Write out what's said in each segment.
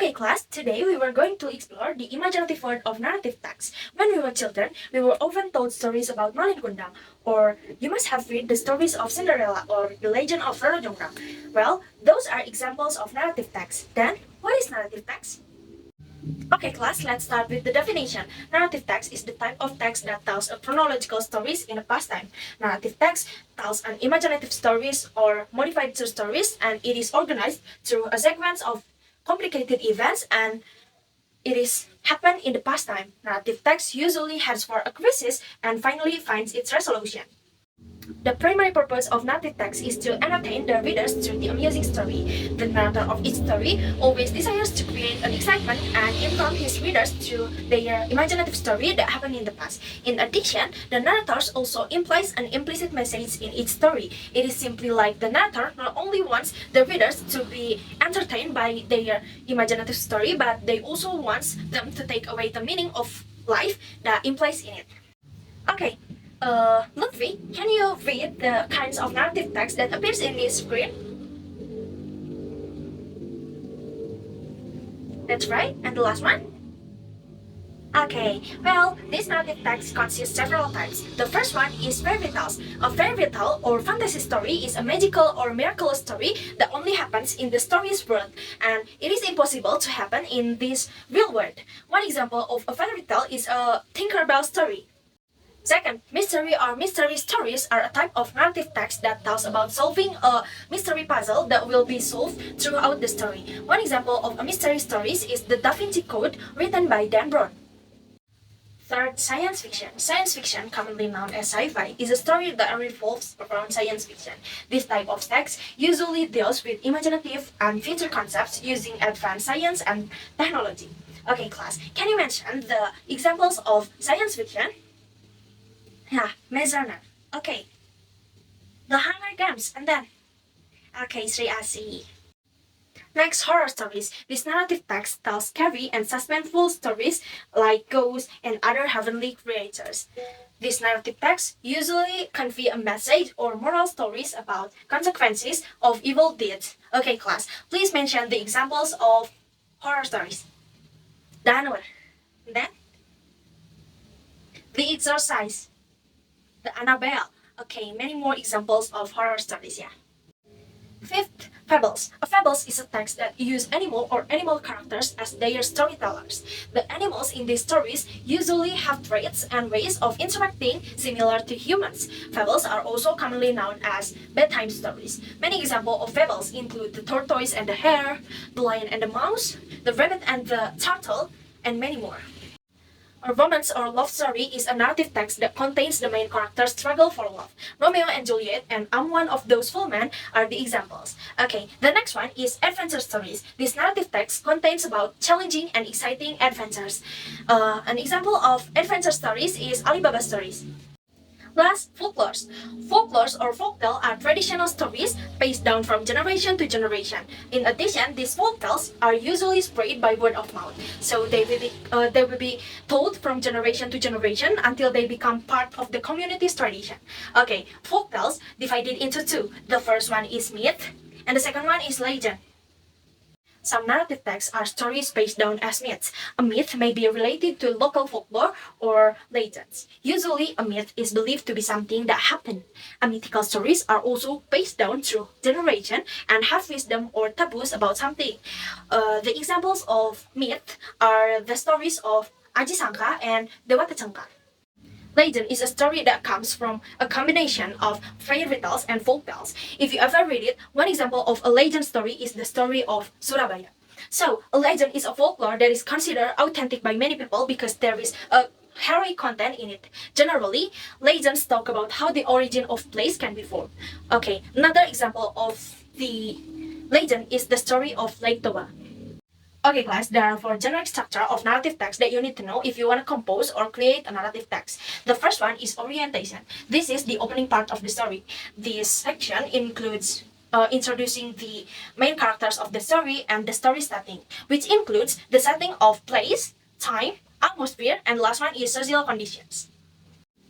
Okay class, today we were going to explore the imaginative world of narrative text. When we were children, we were often told stories about Malin Kundang, or you must have read the stories of Cinderella or the legend of Roro Jonggrang. Well, those are examples of narrative text. Then, what is narrative text? Okay class, let's start with the definition. Narrative text is the type of text that tells a chronological stories in a past time. Narrative text tells an imaginative stories or modified true stories, and it is organized through a sequence of complicated events, and it is happened in the past time. Narrative text usually heads for a crisis and finally finds its resolution. The primary purpose of narrative text is to entertain the readers through the amusing story. The narrator of each story always desires to create an excitement and inform his readers through their imaginative story that happened in the past. In addition, the narrator also implies an implicit message in each story. It is simply like the narrator not only wants the readers to be entertained by their imaginative story, but they also wants them to take away the meaning of life that implies in it. Okay. Lutfi, can you read the kinds of narrative text that appears in this screen? That's right, and the last one? Okay, well, this narrative text consists several types. The first one is fairy tales. A fairy tale or fantasy story is a magical or miraculous story that only happens in the story's world, and it is impossible to happen in this real world. One example of a fairy tale is a Tinkerbell story. Second, mystery or mystery stories are a type of narrative text that tells about solving a mystery puzzle that will be solved throughout the story. One example of a mystery story is the Da Vinci Code written by Dan Brown. Third, science fiction. Science fiction, commonly known as sci-fi, is a story that revolves around science fiction. This type of text usually deals with imaginative and future concepts using advanced science and technology. Okay class, can you mention the examples of science fiction? Yeah, Maze Runner. Okay. The Hunger Games, and then. Okay, Sri Asi. Next, horror stories. This narrative text tells scary and suspenseful stories like ghosts and other heavenly creatures. This narrative text usually convey a message or moral stories about consequences of evil deeds. Okay, class, please mention the examples of horror stories. Danur. Then, The Exorcist. The Annabelle. Okay, many more examples of horror stories, yeah. Fifth, fables. A fables is a text that use animal or animal characters as their storytellers. The animals in these stories usually have traits and ways of interacting similar to humans. Fables are also commonly known as bedtime stories. Many examples of fables include the tortoise and the hare, the lion and the mouse, the rabbit and the turtle, and many more. A romance or love story is a narrative text that contains the main character's struggle for love. Romeo and Juliet and I'm One of Those Full Men are the examples. Okay, the next one is adventure stories. This narrative text contains about challenging and exciting adventures. An example of adventure stories is Alibaba stories. Last, folklores. Folklores or folktale are traditional stories passed down from generation to generation. In addition, these folktales are usually spread by word of mouth, so they will be told from generation to generation until they become part of the community's tradition. Okay, folktales divided into two. The first one is myth, and the second one is legend. Some narrative texts are stories passed down as myths. A myth may be related to local folklore or legends. Usually, a myth is believed to be something that happened. Mythical stories are also passed down through generation and have wisdom or taboos about something. The examples of myth are the stories of Aji Sangka and Dewata Cengkar. Legend is a story that comes from a combination of fairy tales and folk tales. If you ever read it, one example of a legend story is the story of Surabaya. So, a legend is a folklore that is considered authentic by many people because there is a heroic content in it. Generally, legends talk about how the origin of place can be formed. Okay, another example of the legend is the story of Lake Toba. Okay class, there are 4 generic structure of narrative text that you need to know if you want to compose or create a narrative text. The first one is orientation. This is the opening part of the story. This section includes introducing the main characters of the story and the story setting, which includes the setting of place, time, atmosphere, and last one is social conditions.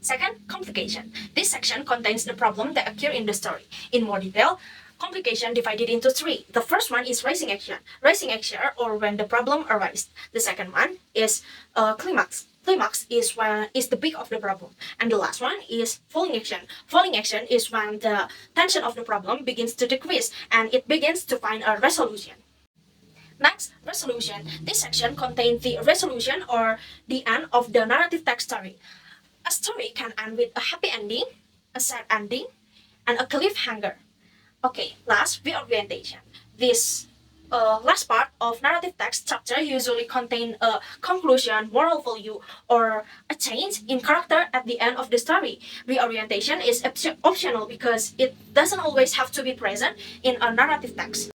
Second, complication. This section contains the problem that occur in the story. In more detail, complication divided into three. The first one is rising action, or when the problem arises. The second one is climax. Climax is the peak of the problem. And the last one is falling action. Falling action is when the tension of the problem begins to decrease and it begins to find a resolution. Next, resolution. This section contains the resolution or the end of the narrative text story. A story can end with a happy ending, a sad ending, and a cliffhanger. Okay, last, reorientation. This last part of narrative text structure usually contain a conclusion, moral value, or a change in character at the end of the story. Reorientation is optional because it doesn't always have to be present in a narrative text.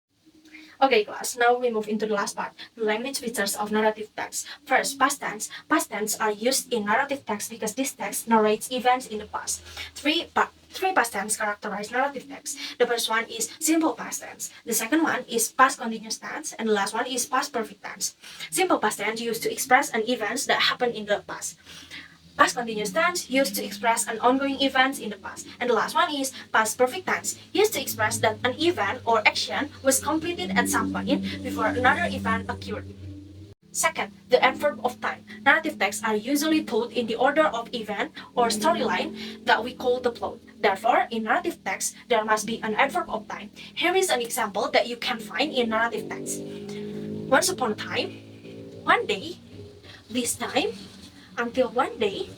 Okay, class, now we move into the last part, the language features of narrative text. First, past tense. Past tense are used in narrative text because this text narrates events in the past. Three past tense characterize narrative text. The first one is simple past tense. The second one is past continuous tense. And the last one is past perfect tense. Simple past tense used to express an event that happened in the past. Past continuous tense used to express an ongoing event in the past. And the last one is past perfect tense, used to express that an event or action was completed at some point before another event occurred. Second, the adverb of time. Narrative texts are usually told in the order of event or storyline that we call the plot. Therefore, in narrative text, there must be an adverb of time. Here is an example that you can find in narrative text. Once upon a time, one day, this time, until one day.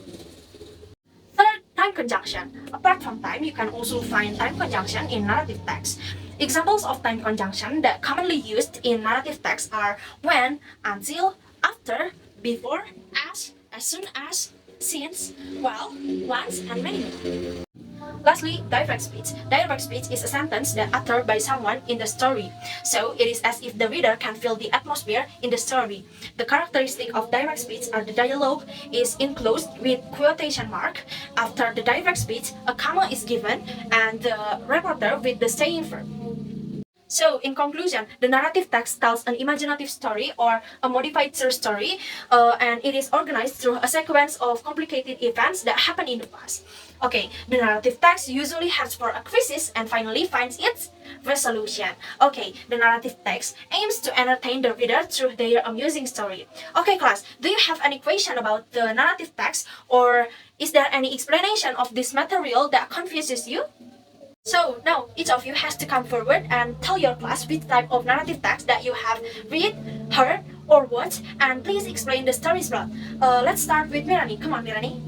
Third, time conjunction. Apart from time, you can also find time conjunction in narrative text. Examples of time conjunction that commonly used in narrative text are when, until, after, before, as soon as, since, while, once, and many more. Lastly, direct speech. Direct speech is a sentence that uttered by someone in the story. So it is as if the reader can feel the atmosphere in the story. The characteristic of direct speech are the dialogue is enclosed with quotation mark. After the direct speech, a comma is given and the reporter with the saying verb. So, in conclusion, the narrative text tells an imaginative story or a modified true story, and it is organized through a sequence of complicated events that happen in the past. Okay, the narrative text usually heads for a crisis and finally finds its resolution. Okay, the narrative text aims to entertain the reader through their amusing story. Okay, class, do you have any question about the narrative text, or is there any explanation of this material that confuses you? So now each of you has to come forward and tell your class which type of narrative text that you have read, heard, or watched, and please explain the story's plot. Let's start with Mirani. Come on, Mirani.